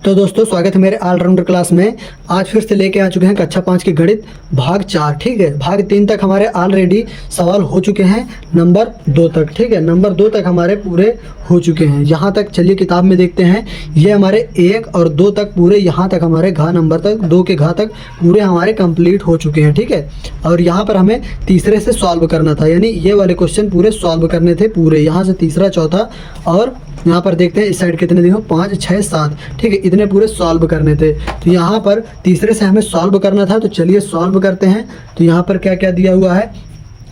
तो दोस्तों स्वागत है मेरे ऑलराउंडर क्लास में। आज फिर से लेके आ चुके हैं कक्षा 5 की गणित भाग 4। ठीक है, भाग 3 तक हमारे ऑलरेडी सवाल हो चुके हैं, नंबर 2 तक। ठीक है, नंबर 2 तक हमारे पूरे हो चुके हैं। यहाँ तक चलिए किताब में देखते हैं। ये हमारे 1 और 2 तक पूरे, यहाँ तक हमारे घ नंबर तक 2 के घ तक पूरे हमारे कंप्लीट हो चुके हैं। ठीक है, और यहाँ पर हमें तीसरे से सॉल्व करना था, यानी ये वाले क्वेश्चन पूरे सॉल्व करने थे पूरे, यहाँ से तीसरा चौथा, और यहाँ पर देखते हैं इस साइड कितने देखो 5 6 7। ठीक है, इतने पूरे सॉल्व करने थे। तो यहाँ पर तीसरे से हमें सॉल्व करना था, तो चलिए सॉल्व करते हैं। तो यहाँ पर क्या क्या दिया हुआ है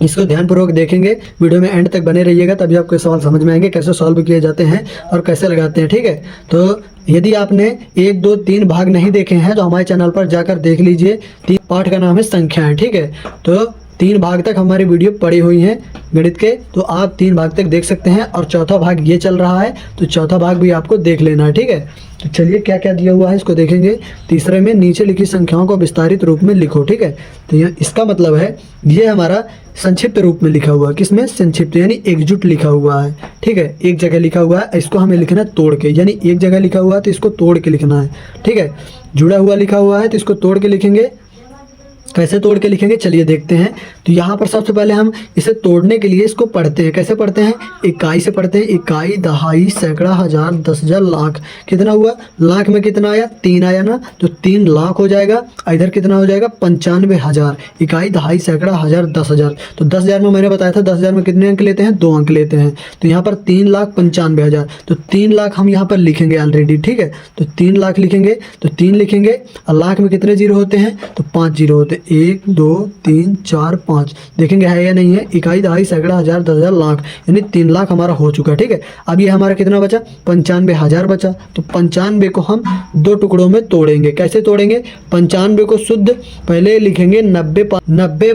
इसको ध्यानपूर्वक देखेंगे, वीडियो में एंड तक बने रहिएगा, तभी आपको सवाल समझ में आएंगे कैसे सॉल्व किए जाते हैं और कैसे लगाते हैं। ठीक है, तो यदि आपने 1 2 3 भाग नहीं देखे हैं तो हमारे चैनल पर जाकर देख लीजिए। 3 पार्ट का नाम है संख्याएं। ठीक है, तो 3 भाग तक हमारी वीडियो पड़ी हुई हैं गणित के, तो आप 3 भाग तक देख सकते हैं, और चौथा भाग ये चल रहा है तो चौथा भाग भी आपको देख लेना है। ठीक है, तो चलिए क्या क्या दिया हुआ है इसको देखेंगे। तीसरे में नीचे लिखी संख्याओं को विस्तारित रूप में लिखो। ठीक है, तो यह इसका मतलब है ये हमारा संक्षिप्त रूप में लिखा हुआ है। किसमें? संक्षिप्त, यानी एकजुट लिखा हुआ है। ठीक है, एक जगह लिखा हुआ है, इसको हमें लिखना है तोड़ के, यानी एक जगह लिखा हुआ है तो इसको तोड़ के लिखना है। ठीक है, जुड़ा हुआ लिखा हुआ है तो इसको तोड़ के लिखेंगे। कैसे तोड़ के लिखेंगे चलिए देखते हैं। तो यहाँ पर सबसे पहले हम इसे तोड़ने के लिए इसको पढ़ते हैं। कैसे पढ़ते हैं? इकाई से पढ़ते हैं। इकाई, दहाई, सैकड़ा, हजार, 10,000, लाख। कितना हुआ? लाख में कितना आया? 3 आया ना, तो 3 लाख हो जाएगा। इधर कितना हो जाएगा? 95,000। इकाई, दहाई, सैकड़ा, हजार, 10,000। तो 10,000 में मैंने बताया था 10,000 में कितने अंक लेते हैं? 2 अंक लेते हैं। तो यहाँ पर 3,95,000, तो 3 लाख हम यहाँ पर लिखेंगे ऑलरेडी। ठीक है, तो 3 लाख लिखेंगे, तो 3 लिखेंगे, और लाख में कितने जीरो होते हैं? तो 5 जीरो होते हैं। 1 2 3 4 5 देखेंगे है या नहीं है। इकाई, दहाई, सैकड़ा, हजार, 10,000, लाख, यानी 3 लाख हमारा हो चुका है। ठीक है, अब ये हमारा कितना बचा? 95,000 बचा। तो 95 को हम 2 टुकड़ों में तोड़ेंगे। कैसे तोड़ेंगे? 95 को शुद्ध पहले लिखेंगे 90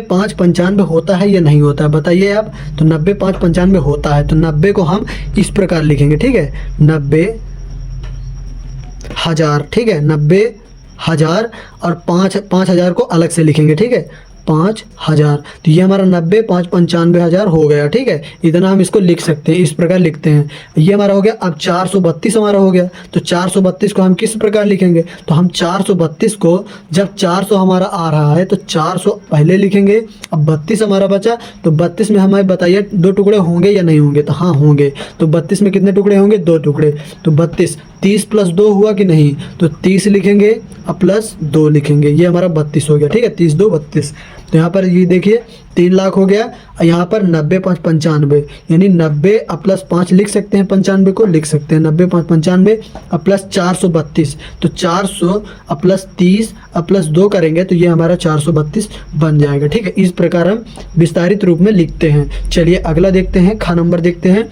5 95 होता है या नहीं होता है बताइए आप। तो 90 5 95 होता है, तो 90 को हम इस प्रकार लिखेंगे। ठीक है, 90,000। ठीक है, 90,000, और 5,000 को अलग से लिखेंगे। ठीक है, 5,000। तो ये हमारा 90 5 95,000 हो गया। ठीक है, इतना हम इसको लिख सकते हैं, इस प्रकार लिखते हैं। ये हमारा हो गया। अब 432 हमारा हो गया, तो 432 को हम किस प्रकार लिखेंगे? तो हम 432 को, जब 400 हमारा आ रहा है तो 400 पहले लिखेंगे। अब 32 हमारा बचा, तो 32 में हमें बताइए 2 टुकड़े होंगे या नहीं होंगे? तो हाँ होंगे। तो 32 में कितने टुकड़े होंगे? 2 टुकड़े। तो 32, 30 + 2 हुआ कि नहीं? तो 30 लिखेंगे और प्लस 2 लिखेंगे, ये हमारा 32 हो गया। ठीक है, 30 2 32। तो यहाँ पर ये देखिए 3 लाख हो गया। और यहाँ पर 90 5 95, यानी 90 और प्लस 5 लिख सकते हैं, 95 को लिख सकते हैं। 90 5 95 और प्लस 432, तो 400 और प्लस 30 और प्लस 2 करेंगे तो ये हमारा 432 बन जाएगा। ठीक है, इस प्रकार हम विस्तारित रूप में लिखते हैं। चलिए अगला देखते हैं, ख नंबर देखते हैं।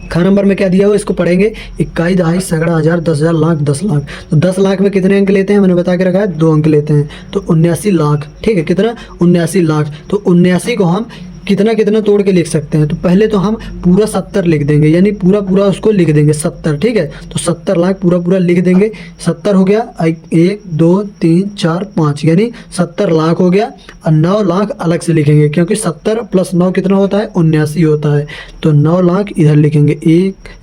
ख नंबर में क्या दिया हुआ इसको पढ़ेंगे। इकाई, दहाई, सैकड़ा, हजार, 10,000, लाख, 10 लाख। तो 10 लाख में कितने अंक लेते हैं? मैंने बता के रखा है 2 अंक लेते हैं, तो 79 लाख। ठीक है, कितना? 79 लाख। तो 79 को हम कितना कितना तोड़ के लिख सकते हैं? तो पहले तो हम पूरा 70 लिख देंगे, यानी पूरा पूरा उसको लिख देंगे 70। ठीक है, तो 70 लाख पूरा पूरा लिख देंगे। 70 हो गया, 1 2 3 4 5, यानी 70 लाख हो गया। और 9 लाख अलग से लिखेंगे, क्योंकि 70 + 9 कितना होता है? 79 होता है। तो 9 लाख इधर लिखेंगे।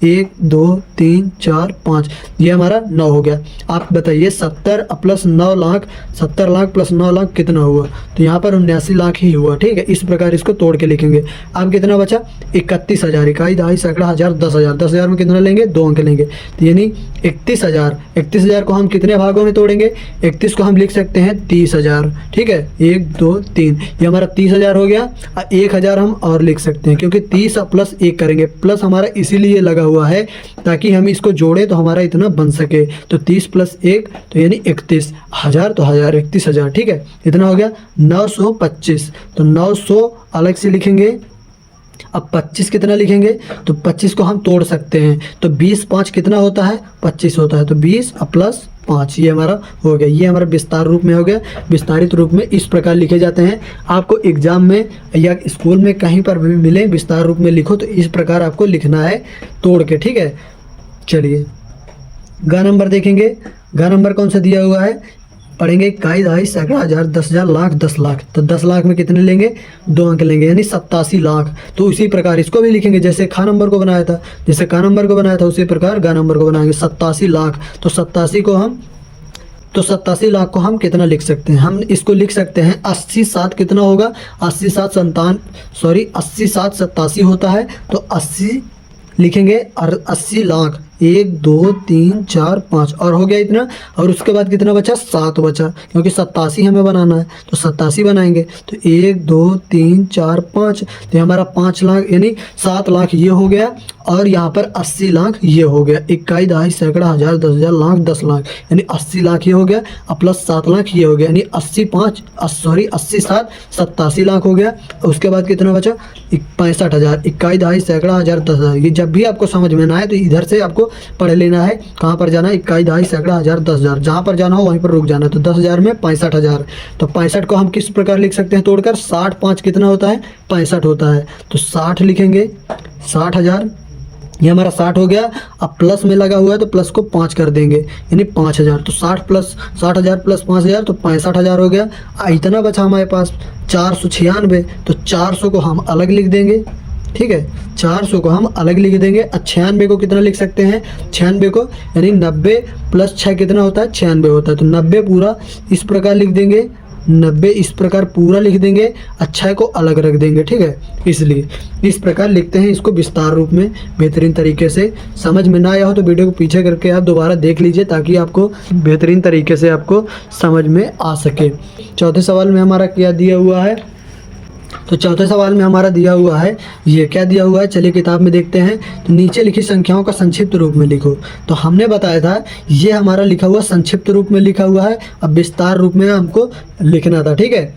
1 2 3 4 5, ये हमारा 9 हो गया। आप बताइए 70 + 9 लाख, 70 लाख + 9 लाख कितना हुआ? तो यहाँ पर 79 लाख ही हुआ। ठीक है, इस प्रकार इसको तोड़ के लिखेंगे। अब कितना बचा? 31,000। इकाई, दहाई, सैकड़ा, हजार, 10,000। 10,000 में कितना लेंगे? 2 अंक लेंगे, तो यानी 31,000। 31,000 को हम कितने भागों में तोड़ेंगे? 31 को हम लिख सकते हैं 30,000। ठीक है, 1 2 3, ये हमारा 30,000 हो गया। 1,000 हम और लिख सकते हैं, क्योंकि 30 + 1 करेंगे। प्लस हमारा इसीलिए लगा हुआ है ताकि हम इसको जोड़े तो हमारा इतना बन सके। तो 30 + 1, तो यानी 31,000, तो 1000 31,000। ठीक है, इतना हो गया। 925, तो 900 अलग से लिखेंगे। अब 25 कितना लिखेंगे? तो 25 को हम तोड़ सकते हैं। तो 20 5 कितना होता है? 25 होता है। तो 20 और प्लस 5, ये हमारा हो गया। ये हमारा विस्तार रूप में हो गया। विस्तारित रूप में इस प्रकार लिखे जाते हैं। आपको एग्जाम में या स्कूल में कहीं पर भी मिले विस्तार रूप में लिखो, तो इस प्रकार आपको लिखना है तोड़ के। ठीक है, चलिए ग नंबर देखेंगे। ग नंबर कौन सा दिया हुआ है? पढ़ेंगे इकाई दहाई सैकड़ा हज़ार 10,000 लाख 10 लाख। तो 10 लाख में कितने लेंगे, 2 अंक लेंगे यानी 87 लाख। तो उसी प्रकार इसको भी लिखेंगे जैसे खा नंबर को बनाया था, जैसे का नंबर को बनाया था उसी प्रकार गा नंबर को बनाएंगे 87 लाख। तो 87 लाख को हम कितना लिख सकते हैं, हम इसको लिख सकते हैं 80 7 कितना होगा, 80 7 87 होता है। तो 80 लिखेंगे और 80 लाख 1 2 3 4 5 और हो गया इतना। और उसके बाद कितना बचा, 7 बचा, क्योंकि 87 हमें बनाना है तो 87 बनाएंगे। तो 1 2 3 4 5, तो हमारा 5 लाख यानी 7 लाख ये हो गया और यहाँ पर 80 लाख ये हो गया। इकाई दहाई सैकड़ा हज़ार 10,000 लाख 10 लाख यानी 80 लाख ये हो गया और प्लस 7 लाख ये हो गया यानी 80 7 87 लाख हो गया। उसके बाद कितना बचा, 65,000। इकाई दहाई सैकड़ा हज़ार 10,000। ये जब भी आपको समझ में ना आए तो इधर से आपको पढ़ लेना है। कहाँ पर जाना है, इकाई दहाई सैकड़ा हज़ार 10,000, जहाँ पर जाना हो वहीं पर रुक जाना है। तो 10,000 में 65,000। तो 65 को हम किस प्रकार लिख सकते हैं तोड़कर, 60 5 कितना होता है, 65 होता है। तो 60 लिखेंगे, 60,000 ये हमारा 60 हो गया। अब प्लस में लगा हुआ है तो प्लस को 5 कर देंगे यानी 5,000। तो 60,000 प्लस 5,000 तो 65,000 हो गया। इतना बचा हमारे पास 496। तो 400 को हम अलग लिख देंगे, ठीक है, 400 को हम अलग लिख देंगे। 96 को कितना लिख सकते हैं, 96 को यानी 90 प्लस 6 कितना होता है, 96 होता है। तो 90 पूरा इस प्रकार लिख देंगे, 90 इस प्रकार पूरा लिख देंगे, 6 को अलग रख देंगे, ठीक है। इसलिए इस प्रकार लिखते हैं इसको विस्तार रूप में बेहतरीन तरीके से। समझ में ना आया हो तो वीडियो को पीछे करके आप दोबारा देख लीजिए ताकि आपको बेहतरीन तरीके से आपको समझ में आ सके। चौथे सवाल में हमारा क्या दिया हुआ है, तो चौथे सवाल में हमारा दिया हुआ है, ये क्या दिया हुआ है चलिए किताब में देखते हैं। तो नीचे लिखी संख्याओं का संक्षिप्त रूप में लिखो। तो हमने बताया था ये हमारा लिखा हुआ संक्षिप्त रूप में लिखा हुआ है, अब विस्तार रूप में हमको लिखना था, ठीक है।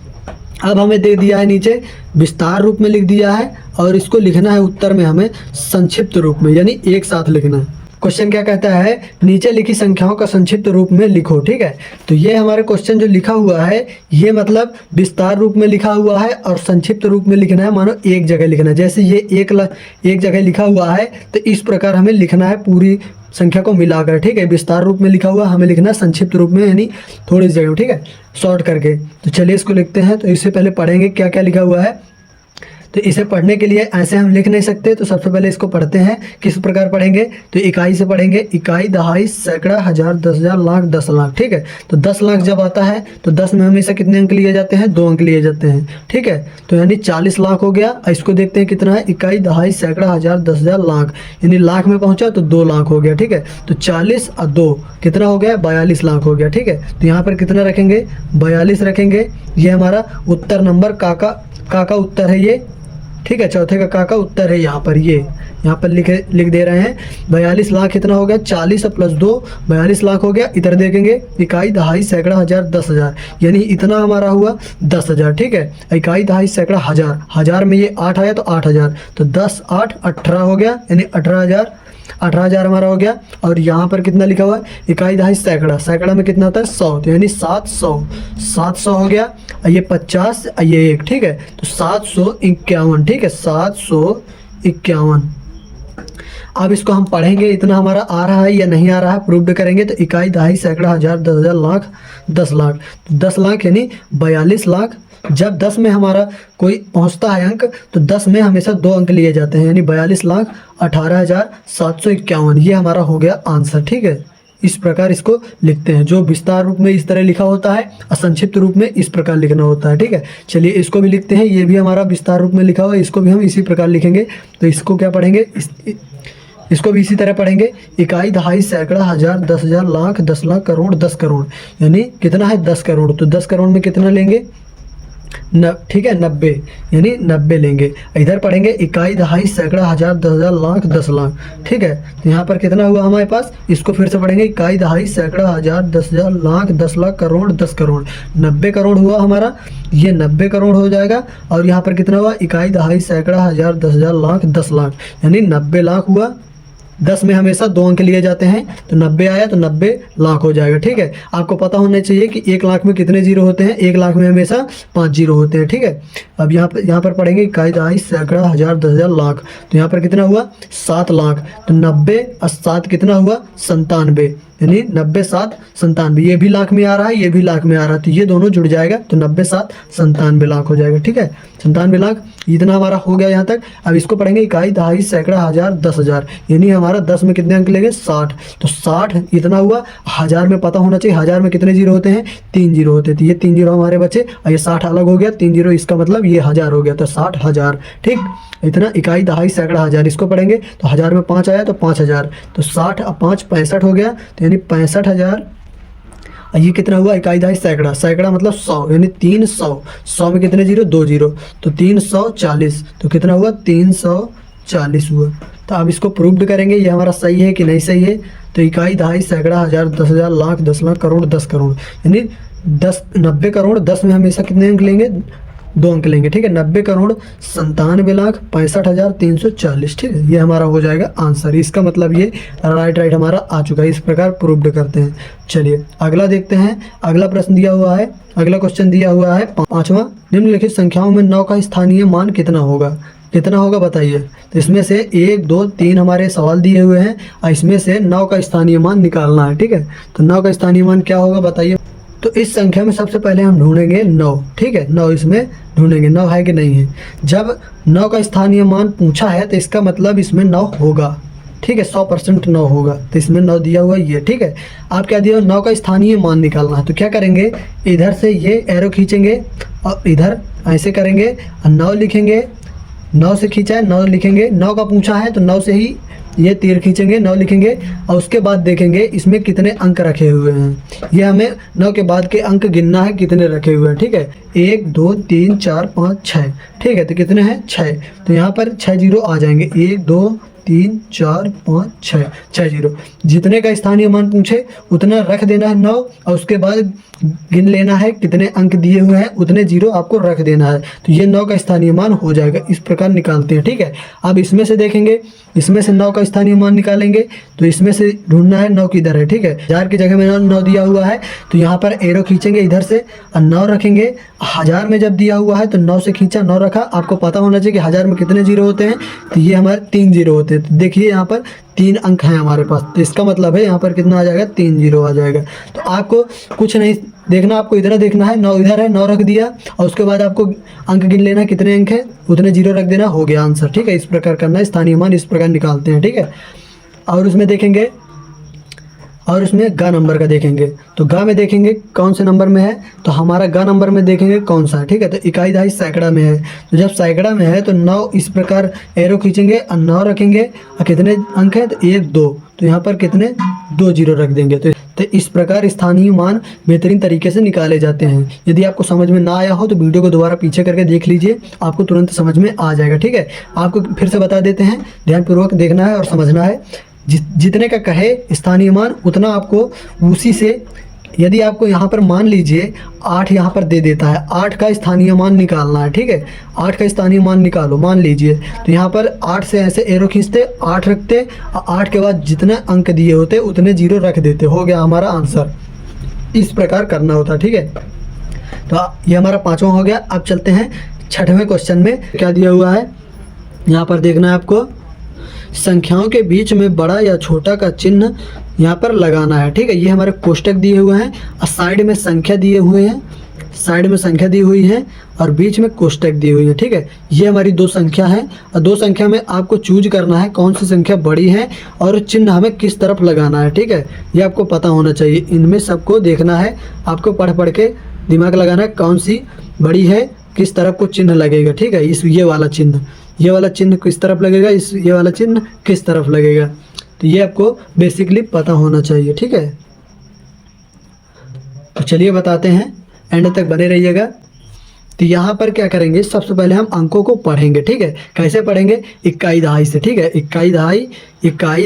अब हमें दे दिया है नीचे विस्तार रूप में लिख दिया है और इसको लिखना है उत्तर में हमें संक्षिप्त रूप में यानी एक साथ लिखना है। क्वेश्चन क्या कहता है, नीचे लिखी संख्याओं का संक्षिप्त रूप में लिखो, ठीक है। तो ये हमारे क्वेश्चन जो लिखा हुआ है ये मतलब विस्तार रूप में लिखा हुआ है और संक्षिप्त रूप में लिखना है, मानो एक जगह लिखना है। जैसे ये एक जगह लिखा हुआ है तो इस प्रकार हमें लिखना है पूरी संख्या को मिलाकर, ठीक है। विस्तार रूप में लिखा हुआ हमें लिखना है संक्षिप्त रूप में यानी थोड़ी जगह, ठीक है, शॉर्ट करके। तो चलिए इसको लिखते हैं। तो इससे पहले पढ़ेंगे क्या क्या लिखा हुआ है। तो इसे पढ़ने के लिए ऐसे हम लिख नहीं सकते, तो सबसे पहले इसको पढ़ते हैं। किस प्रकार पढ़ेंगे, तो इकाई से पढ़ेंगे, इकाई दहाई सैकड़ा हज़ार 10,000 लाख 10 लाख, ठीक है। तो 10 लाख जब आता है तो 10 में हमेशा कितने अंक लिए जाते हैं, 2 अंक लिए जाते हैं, ठीक है। तो यानी 40 लाख हो गया। इसको देखते हैं कितना है, इकाई दहाई सैकड़ा हज़ार 10,000 लाख यानी लाख में पहुंचा तो 2 लाख हो गया, ठीक है। तो 40 और 2 कितना हो गया, 42 लाख हो गया, ठीक है। तो यहाँ पर कितना रखेंगे, 42 रखेंगे। ये हमारा उत्तर नंबर का उत्तर है ये, ठीक है। चौथे का उत्तर है यहाँ पर, ये यहाँ पर लिख दे रहे हैं। 42 लाख कितना हो गया, 40 प्लस 2 42 लाख हो गया। इधर देखेंगे इकाई दहाई सैकड़ा हज़ार 10,000 यानी इतना हमारा हुआ 10,000, ठीक है। इकाई दहाई सैकड़ा हज़ार में ये 8 आया तो 8,000, तो 10 8 18 हो गया यानी 18,000 हमारा हो गया। और यहाँ पर कितना लिखा हुआ है, इकाई दहाई सैकड़ा में कितना होता है 100, तो यानी 700 हो गया। ये 50 ये 1, ठीक है। तो 751, ठीक है, 751। अब इसको हम पढ़ेंगे, इतना हमारा आ रहा है या नहीं आ रहा है प्रूव करेंगे। तो इकाई दहाई सैकड़ा हज़ार 10,000 लाख 10 लाख, तो 10 लाख यानी 42 लाख। जब 10 में हमारा कोई पहुंचता है अंक तो 10 में हमेशा 2 अंक लिए जाते हैं यानी 42 लाख 18,751। ये हमारा हो गया आंसर, ठीक है। इस प्रकार इसको लिखते हैं, जो विस्तार रूप में इस तरह लिखा होता है और संक्षिप्त रूप में इस प्रकार लिखना होता है, ठीक है। चलिए इसको भी लिखते हैं, ये भी हमारा विस्तार रूप में लिखा हुआ है, इसको भी हम इसी प्रकार लिखेंगे। तो इसको क्या पढ़ेंगे, इसको भी इसी तरह पढ़ेंगे। इकाई दहाई सैकड़ा हज़ार 10,000 लाख 10 लाख करोड़ 10 करोड़ यानी कितना है 10 करोड़। तो 10 करोड़ में कितना लेंगे, ठीक है, 90 यानी 90 लेंगे। इधर पढ़ेंगे इकाई दहाई सैकड़ा हज़ार 10,000 लाख 10 लाख, ठीक है। तो यहाँ पर कितना हुआ हमारे पास, इसको फिर से पढ़ेंगे, इकाई दहाई सैकड़ा हज़ार 10,000 लाख 10 लाख करोड़ 10 करोड़ 90 करोड़ हुआ हमारा, ये 90 करोड़ हो जाएगा। और यहाँ पर कितना हुआ, इकाई दहाई सैकड़ा हज़ार 10,000 लाख 10 लाख यानी 90 लाख हुआ। 10 में हमेशा 2 अंक लिए जाते हैं, तो 90 आया तो 90 लाख हो जाएगा, ठीक है। आपको पता होना चाहिए कि 1 लाख में कितने जीरो होते हैं, 1 लाख में हमेशा 5 जीरो होते हैं, ठीक है। अब यहाँ पर पढ़ेंगे इकाई दहाई सैकड़ा हज़ार 10,000 लाख, तो यहाँ पर कितना हुआ 7 लाख। तो 90 और 7 कितना हुआ 97 यानी 90 7 97, ये भी लाख में आ रहा है, ये भी लाख में आ रहा है, तो ये दोनों जुड़ जाएगा तो 90 7 97 लाख हो जाएगा। ठीक है, 97 लाख इतना हमारा हो गया यहाँ तक। अब इसको पढ़ेंगे इकाई, दहाई, सैकड़ा, हजार, 10,000, यानी हमारा 10 में कितने अंक लेंगे 60, तो 60 इतना हुआ। हजार में पता होना चाहिए, हजार में कितने जीरो होते हैं 3 जीरो होते हैं, तो ये 3 जीरो हमारे बचे और ये 60 अलग हो गया, 3 जीरो, इसका मतलब ये हजार हो गया, तो 60,000। ठीक, इतना इकाई, दहाई, सैकड़ा, हजार, इसको पढ़ेंगे तो हजार में 5 आया तो 5,000, तो 60 और 5 65 हो गया, तो यानी 65,000। ये कितना हुआ इकाई, दहाई, सैकड़ा, सैकड़ा मतलब 100, यानी 300, 100 में कितने जीरो 2 जीरो, तो 340, तो कितना हुआ 340 हुआ। तो अब इसको प्रूव्ड करेंगे ये हमारा सही है कि नहीं सही है। तो इकाई, दहाई, सैकड़ा, हजार, 10,000, लाख, 10 लाख, करोड़, 10 करोड़, यानी 90 करोड़, 10 में हमेशा कितने अंक लेंगे 2 अंक लेंगे। ठीक है, 90 करोड़ 97,65,340। ठीक है, ये हमारा हो जाएगा आंसर। इसका मतलब ये राइट हमारा आ चुका है। इस प्रकार प्रूव्ड करते हैं। चलिए अगला देखते हैं। अगला प्रश्न दिया हुआ है, अगला क्वेश्चन दिया हुआ है 5वां, निम्नलिखित संख्याओं में 9 का स्थानीय मान कितना होगा? कितना होगा बताइए। तो इसमें से 1 2 3 हमारे सवाल दिए हुए हैं और इसमें से 9 का स्थानीय मान निकालना है। ठीक है, तो 9 का स्थानीय मान क्या होगा बताइए। तो इस संख्या में सबसे पहले हम ढूंढेंगे 9। ठीक है, 9 इसमें ढूंढेंगे 9 है कि नहीं है। जब 9 का स्थानीय मान पूछा है तो इसका मतलब इसमें 9 होगा। ठीक है, 100% 9 होगा, तो इसमें 9 दिया हुआ ये। ठीक है, आप क्या दिया 9 का स्थानीय मान निकालना है, तो क्या करेंगे इधर से ये एरो खींचेंगे और इधर ऐसे करेंगे और 9 लिखेंगे। 9 से खींचा है 9 लिखेंगे, 9 का पूछा है तो 9 से ही ये तीर खींचेंगे 9 लिखेंगे और उसके बाद देखेंगे इसमें कितने अंक रखे हुए हैं। ये हमें 9 के बाद के अंक गिनना है कितने रखे हुए हैं। ठीक है, 1 2 3 4 5 6। ठीक है, तो कितने हैं 6, तो यहाँ पर 6 जीरो आ जाएंगे। 1 2 3 4 5 6, 6 जीरो। जितने का स्थानीय मान पूछे उतना रख देना है 9 और उसके बाद गिन लेना है कितने अंक दिए हुए हैं उतने जीरो आपको रख देना है, तो ये 9 का स्थानीय मान हो जाएगा। इस प्रकार निकालते हैं। ठीक है, अब इसमें से देखेंगे, इसमें से 9 का स्थानीय मान निकालेंगे तो इसमें से ढूंढना है 9 किधर है। ठीक है, 1000 की जगह में 9 दिया हुआ है तो यहाँ पर एरो खींचेंगे इधर से और 9 रखेंगे। 1000 में जब दिया हुआ है तो 9 से खींचा 9 रखा। आपको पता होना चाहिए कि 1000 में कितने जीरो होते हैं, तो ये हमारे 3 जीरो होते हैं। तो देखिए यहाँ पर 3 अंक हैं हमारे पास, तो इसका मतलब है यहाँ पर कितना आ जाएगा 3 जीरो आ जाएगा। तो आपको कुछ नहीं देखना, आपको इधर देखना है 9 इधर है 9 रख दिया और उसके बाद आपको अंक गिन लेना है कितने अंक है उतने जीरो रख देना, हो गया आंसर। ठीक है, इस प्रकार करना है, स्थानीय मान इस प्रकार निकालते हैं। ठीक है, और उसमें देखेंगे और उसमें ग नंबर का देखेंगे, तो ग में देखेंगे कौन से नंबर में है, तो हमारा ग नंबर में देखेंगे कौन सा है। ठीक है, तो इकाई, दहाई, सैकड़ा में है, तो जब सैकड़ा में है तो 9 इस प्रकार एरो खींचेंगे और 9 रखेंगे और कितने अंक है तो 1 2, तो यहाँ पर कितने 2 जीरो रख देंगे। तो इस प्रकार स्थानीय मान बेहतरीन तरीके से निकाले जाते हैं। यदि आपको समझ में ना आया हो तो वीडियो को दोबारा पीछे करके देख लीजिए, आपको तुरंत समझ में आ जाएगा। ठीक है, आपको फिर से बता देते हैं, ध्यानपूर्वक देखना है और समझना है। जितने का कहे स्थानीय मान उतना आपको उसी से, यदि आपको यहाँ पर मान लीजिए 8 यहाँ पर दे देता है, 8 का स्थानीय मान निकालना है। ठीक है, 8 का स्थानीय मान निकालो मान लीजिए, तो यहाँ पर 8 से ऐसे एरो खींचते 8 रखते और 8 के बाद जितने अंक दिए होते उतने जीरो रख देते, हो गया हमारा आंसर। इस प्रकार करना होता है। ठीक है, तो ये हमारा 5वां हो गया। अब चलते हैं 6वें क्वेश्चन में। क्या दिया हुआ है यहाँ पर देखना है आपको, संख्याओं के बीच में बड़ा या छोटा का चिन्ह यहाँ पर लगाना है। ठीक है, ये हमारे कोष्टक दिए हुए हैं और साइड में संख्या दिए हुए हैं, साइड में संख्या दी हुई है और बीच में कोष्टक दी हुई है। ठीक है, ये हमारी 2 संख्या है और 2 संख्या में आपको चूज करना है कौन सी संख्या बड़ी है और चिन्ह हमें किस तरफ लगाना है। ठीक है, ये आपको पता होना चाहिए, इनमें सबको देखना है, आपको पढ़ के दिमाग लगाना है कौन सी बड़ी है किस तरफ को चिन्ह लगेगा। ठीक है, ये वाला चिन्ह किस तरफ लगेगा, ये वाला चिन्ह किस तरफ लगेगा, तो ये आपको बेसिकली पता होना चाहिए। ठीक है, तो चलिए बताते हैं, एंड तक बने रहिएगा। तो यहाँ पर क्या करेंगे, सबसे पहले हम अंकों को पढ़ेंगे। ठीक है, कैसे पढ़ेंगे, इकाई दहाई से। ठीक है, इकाई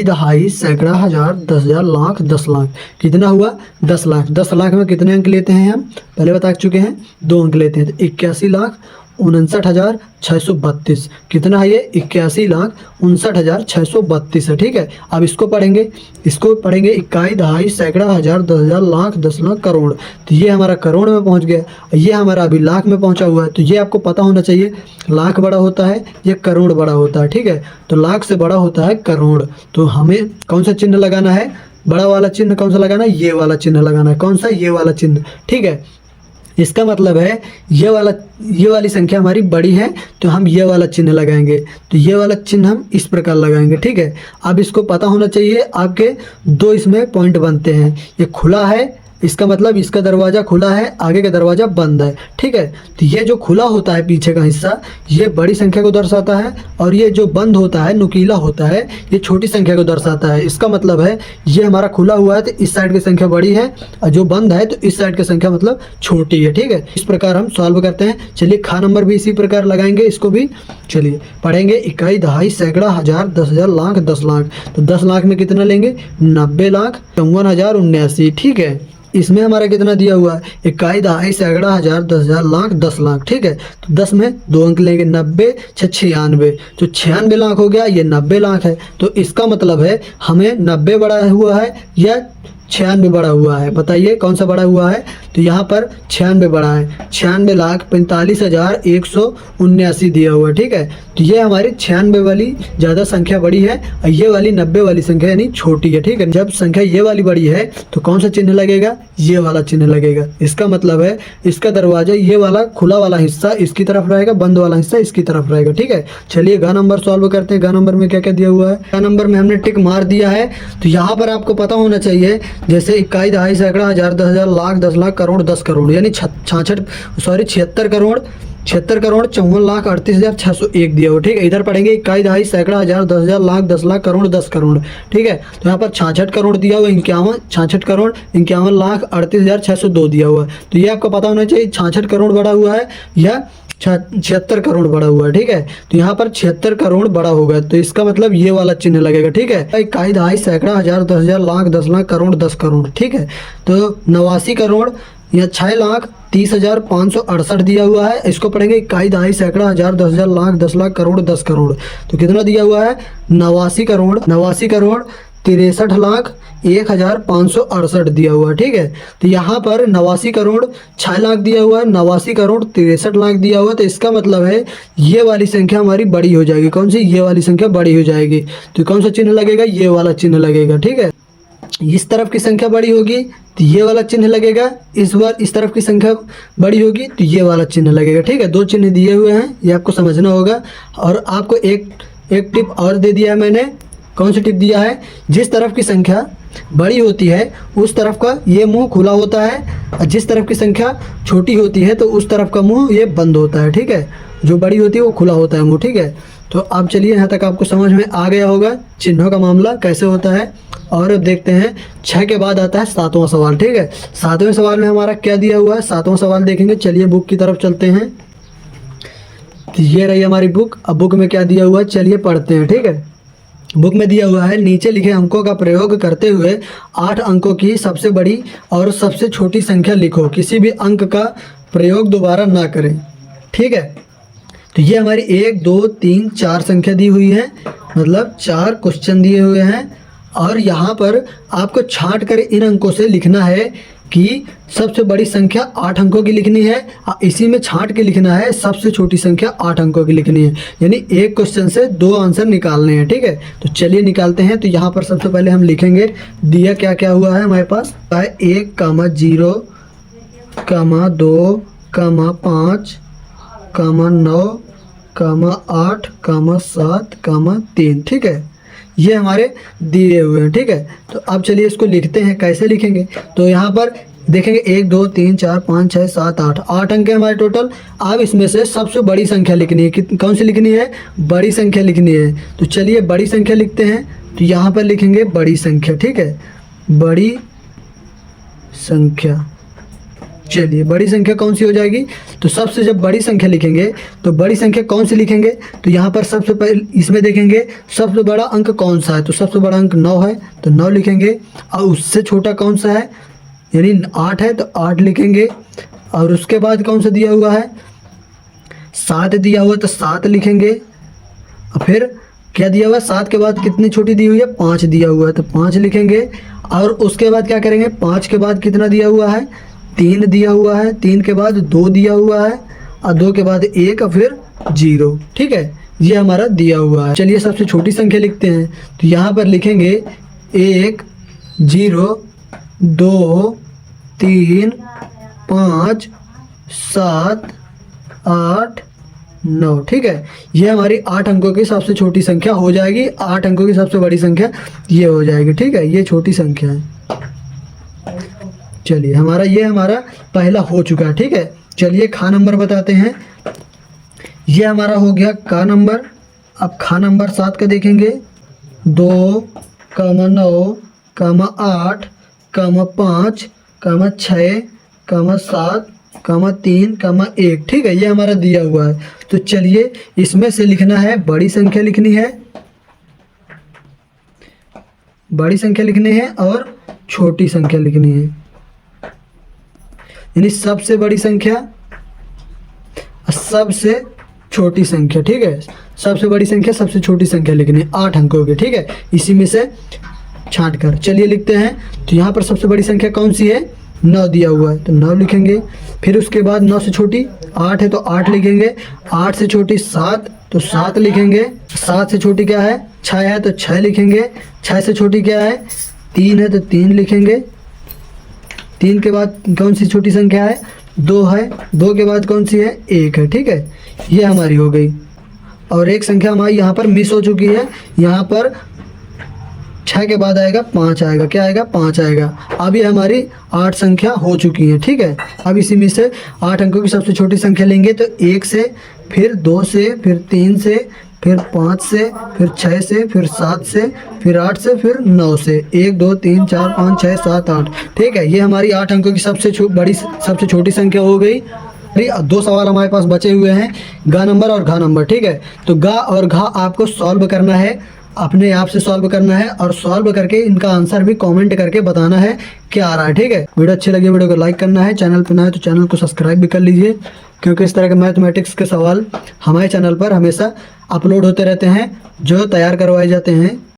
दहाई सैकड़ा, हजार, 10,000, लाख, 10 लाख, कितना हुआ 10 लाख। 10 लाख में कितने अंक लेते हैं हम पहले बता चुके हैं, 2 अंक लेते हैं, तो 81,59,632, कितना है ये 81,59,632 है। ठीक है, अब इसको पढ़ेंगे इकाई, दहाई, सैकड़ा, हजार, 10,000, लाख, 10 लाख, करोड़, तो ये हमारा करोड़ में पहुंच गया, ये हमारा अभी लाख में पहुंचा हुआ है। तो ये आपको पता होना चाहिए, लाख बड़ा होता है या करोड़ बड़ा होता है। ठीक है, तो लाख से बड़ा होता है करोड़, तो हमें कौन सा चिन्ह लगाना है, बड़ा वाला चिन्ह कौन सा लगाना है, ये वाला चिन्ह लगाना है। कौन सा, ये वाला चिन्ह, ठीक है। इसका मतलब है ये वाली संख्या हमारी बड़ी है तो हम ये वाला चिन्ह लगाएंगे, तो ये वाला चिन्ह हम इस प्रकार लगाएंगे, ठीक है। अब इसको पता होना चाहिए आपके दो इसमें पॉइंट बनते हैं, ये खुला है, इसका मतलब इसका दरवाज़ा खुला है, आगे का दरवाज़ा बंद है, ठीक है। तो ये जो खुला होता है पीछे का हिस्सा ये बड़ी संख्या को दर्शाता है, और ये जो बंद होता है नुकीला होता है ये छोटी संख्या को दर्शाता है। इसका मतलब है ये हमारा खुला हुआ है तो इस साइड की संख्या बड़ी है, और जो बंद है तो इस साइड की संख्या मतलब छोटी है, ठीक है। इस प्रकार हम सॉल्व करते हैं। चलिए खा नंबर भी इसी प्रकार लगाएंगे, इसको भी चलिए पढ़ेंगे। इकाई, दहाई, सैकड़ा, हज़ार, 10,000, लाख, 10 लाख। तो 10 लाख में कितना लेंगे, 90 लाख 54,079, ठीक है। इसमें हमारा कितना दिया हुआ है, इकाई, दहाई, सैकड़ा, हज़ार, 10,000, लाख, 10 लाख, ठीक है। तो 10 में 2 अंक लेंगे, 90 6 96, तो 96 लाख हो गया, ये 90 लाख है। तो इसका मतलब है हमें 90 बड़ा हुआ है या 96 बड़ा हुआ है, बताइए कौन सा बड़ा हुआ है। तो यहाँ पर 96 बड़ा है, 96,45,179 दिया हुआ है, ठीक है। तो ये हमारी 96 वाली ज़्यादा संख्या बड़ी है और ये वाली 90 वाली संख्या यानी छोटी है, ठीक है। जब संख्या ये वाली बड़ी है तो कौन सा चिन्ह लगेगा, ये वाला चिन्ह लगेगा। इसका मतलब है इसका दरवाजा ये वाला खुला वाला हिस्सा इसकी तरफ रहेगा, बंद वाला हिस्सा इसकी तरफ रहेगा, ठीक है। चलिए घ नंबर सॉल्व करते हैं। घ नंबर में क्या क्या दिया हुआ है, घ नंबर में हमने टिक मार दिया है। तो यहाँ पर आपको पता होना चाहिए जैसे इकाई, दहाई, सैकड़ा, हज़ार, 10,000, लाख, 10 लाख, करोड़, 10 करोड़, यानी 76 करोड़ 54,54,38,601 दिया हो, ठीक है। इधर पढ़ेंगे इकाई, दहाई, सैकड़ा, हज़ार, 10,000, लाख, 10 लाख, करोड़, 10 करोड़, ठीक है। तो यहाँ पर 66 करोड़ दिया हुआ, 66 करोड़ 51,38,602 दिया हुआ है। तो ये आपको पता होना चाहिए 66 करोड़ बड़ा हुआ है या 76 करोड़ बड़ा हुआ है, ठीक है। तो यहाँ पर 76 करोड़ बड़ा होगा, तो इसका मतलब ये वाला चिन्ह लगेगा, ठीक है। इकाई, दहाई, सैकड़ा, हज़ार, 10,000, लाख, 10 लाख, करोड़, 10 करोड़, ठीक है। तो 89 करोड़ या 6,30,568 दिया हुआ है। इसको पढ़ेंगे इकाई, दहाई, सैकड़ा, हज़ार, 10,000, लाख, 10 लाख, करोड़, 10 करोड़। तो कितना दिया हुआ है, 89 करोड़ 63,61,568 दिया हुआ है, ठीक है। तो यहाँ पर 89 करोड़ 6 लाख दिया हुआ है, 89 करोड़ 63 लाख दिया हुआ है। तो इसका मतलब है ये वाली संख्या हमारी बड़ी हो जाएगी। कौन सी, ये वाली संख्या बड़ी हो जाएगी। तो कौन सा चिन्ह लगेगा, ये वाला चिन्ह लगेगा, ठीक है। इस तरफ की संख्या बड़ी होगी तो ये वाला चिन्ह लगेगा, इस बार इस तरफ की संख्या बड़ी होगी तो ये वाला चिन्ह लगेगा, ठीक है। दो चिन्ह दिए हुए हैं, ये आपको समझना होगा। और आपको एक टिप और दे दिया है मैंने। कौन सी टिप दिया है, जिस तरफ की संख्या बड़ी होती है उस तरफ का ये मुंह खुला होता है, और जिस तरफ की संख्या छोटी होती है तो उस तरफ का मुंह ये बंद होता है, ठीक है। जो बड़ी होती है वो खुला होता है मुंह, ठीक है। तो अब चलिए यहाँ तक आपको समझ में आ गया होगा चिन्हों का मामला कैसे होता है। और अब देखते हैं 6 के बाद आता है 7वां सवाल, ठीक है। 7वें सवाल में हमारा क्या दिया हुआ है, 7वां सवाल देखेंगे। चलिए बुक की तरफ चलते हैं। तो ये रही हमारी बुक। अब बुक में क्या दिया हुआ है, चलिए पढ़ते हैं, ठीक है। बुक में दिया हुआ है, नीचे लिखे अंकों का प्रयोग करते हुए 8 अंकों की सबसे बड़ी और सबसे छोटी संख्या लिखो, किसी भी अंक का प्रयोग दोबारा ना करें, ठीक है। तो ये हमारी 1 2 3 4 संख्या दी हुई है, मतलब 4 क्वेश्चन दिए हुए हैं। और यहाँ पर आपको छांट कर इन अंकों से लिखना है कि सबसे बड़ी संख्या 8 अंकों की लिखनी है, इसी में छांट के लिखना है सबसे छोटी संख्या 8 अंकों की लिखनी है। यानी एक क्वेश्चन से 2 आंसर निकालने हैं, ठीक है। तो चलिए निकालते हैं। तो यहाँ पर सबसे पहले हम लिखेंगे, दिया क्या क्या हुआ है हमारे पास, 1, 0, 2, 5, 9, 8, 7, 3, ठीक है। ये हमारे दिए हुए हैं, ठीक है। तो अब चलिए इसको लिखते हैं, कैसे लिखेंगे। तो यहाँ पर देखेंगे 1 2 3 4 5 6 7 8 अंक है हमारे टोटल। अब इसमें से सबसे बड़ी संख्या लिखनी है, कौन सी लिखनी है, बड़ी संख्या लिखनी है। तो चलिए बड़ी संख्या लिखते हैं। तो यहाँ पर लिखेंगे बड़ी संख्या, ठीक है, बड़ी संख्या। चलिए बड़ी संख्या कौन सी हो जाएगी, तो सबसे जब बड़ी संख्या लिखेंगे तो बड़ी संख्या कौन सी लिखेंगे। तो यहाँ पर सबसे पहले इसमें देखेंगे सबसे बड़ा अंक कौन सा है, तो सबसे बड़ा अंक 9 है तो 9 लिखेंगे। और उससे छोटा कौन सा है, यानी 8 है तो 8 लिखेंगे। और उसके बाद कौन सा दिया हुआ है, 7 दिया हुआ तो 7 लिखेंगे। और फिर क्या दिया हुआ है, 7 के बाद कितनी छोटी दी हुई है, 5 दिया हुआ है तो 5 लिखेंगे। और उसके बाद क्या करेंगे, 5 के बाद कितना दिया हुआ है, 3 दिया हुआ है, 3 के बाद 2 दिया हुआ है, और 2 के बाद 1 और फिर 0, ठीक है। ये हमारा दिया हुआ है। चलिए सबसे छोटी संख्या लिखते हैं। तो यहाँ पर लिखेंगे 1 0 2 3 5 7 8 9। ठीक है, ये हमारी 8 अंकों की सबसे छोटी संख्या हो जाएगी। 8 अंकों की सबसे बड़ी संख्या ये हो जाएगी। ठीक है, ये छोटी संख्या है। चलिए हमारा पहला हो चुका है। ठीक है, चलिए खा नंबर बताते हैं। ये हमारा हो गया का नंबर। अब खा नंबर 7 का देखेंगे। 2, 9, 8, 5, 6, 7, 3, 1। ठीक है, ये हमारा दिया हुआ है। तो चलिए इसमें से लिखना है, बड़ी संख्या लिखनी है, बड़ी संख्या लिखनी है और छोटी संख्या लिखनी है। यानी सबसे बड़ी संख्या, सबसे छोटी संख्या। ठीक है, सबसे बड़ी संख्या, सबसे छोटी संख्या लिखनी है 8 अंकों की। ठीक है, इसी में से छांट कर चलिए लिखते हैं। तो यहाँ पर सबसे बड़ी संख्या कौन सी है? 9 दिया हुआ है तो 9 लिखेंगे। फिर उसके बाद 9 से छोटी 8 है तो 8 लिखेंगे। 8 से छोटी 7 तो 7 लिखेंगे। 7 से छोटी क्या है? 6 है तो 6 लिखेंगे। 6 से छोटी क्या है? 3 है तो 3 लिखेंगे। 3 के बाद कौन सी छोटी संख्या है? 2 है। 2 के बाद कौन सी है? 1 है। ठीक है, ये हमारी हो गई। और एक संख्या हमारी यहाँ पर मिस हो चुकी है। यहाँ पर 6 के बाद आएगा 5 आएगा। क्या आएगा? 5 आएगा। अब ये हमारी 8 संख्या हो चुकी है। ठीक है, अब इसी में से 8 अंकों की सबसे छोटी संख्या लेंगे तो 1 से, फिर 2 से, फिर 3 से, फिर 5 से, फिर 6 से, फिर 7 से, फिर 8 से, फिर 9 से। 1 2 3 4 5 6 7 8। ठीक है, ये हमारी 8 अंकों की सबसे छोटी संख्या हो गई। 2 सवाल हमारे पास बचे हुए हैं, गा नंबर और घा नंबर। ठीक है, तो गा और घा आपको सॉल्व करना है, अपने आप से सॉल्व करना है और सॉल्व करके इनका आंसर भी कमेंट करके बताना है क्या आ रहा है। ठीक है, वीडियो अच्छी लगी वीडियो को लाइक करना है, चैनल पर नया है तो चैनल को सब्सक्राइब भी कर लीजिए, क्योंकि इस तरह के मैथमेटिक्स के सवाल हमारे चैनल पर हमेशा अपलोड होते रहते हैं जो तैयार करवाए जाते हैं।